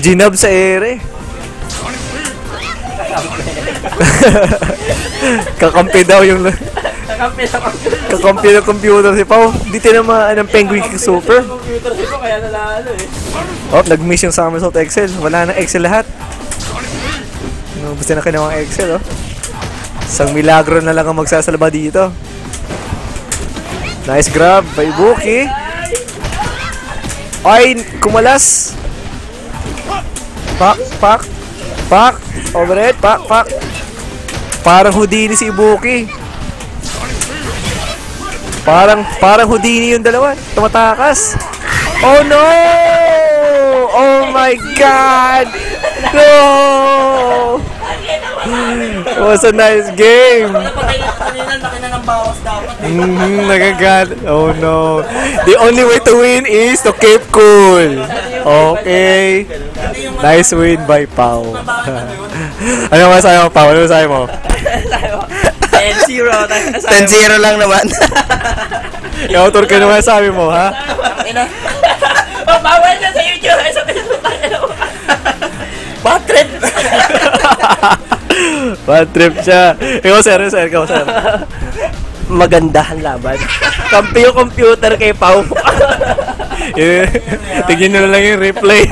Ginab sa ere. Kakampi daw yung... Kakampi ng computer si Pao. Di tinamaan ng Penguin Kick Super. Computer si Pao, kaya nalalo eh. Oh, nag-miss yung Somersault Excel. Wala na Excel lahat. Basta na kinawang Excel, oh. Isang milagro na lang ang magsasalba dito. Nice grab by Buki. Ay, kumalas. Pak. Overhead, pak. Parang Houdini si Ibuki. Parang Houdini yung dalawa. Tumatakas. Oh no! Oh my God! No! It was a nice game. Nagagal. Oh no. The only way to win is to keep cool. Okay. Nice win by Pao. Ano masasabi mo, Pao? Ano masasabi mo? 10-0. 10-0 lang naman. Autor ka naman sabi mo, ha? Bawal na sa YouTube. Sa Facebook tayo. Bad trip. Bad trip siya. Ikaw, sir. Magandahan laban. Kampi yung computer kay Pao. Tignan nyo na lang yung replay.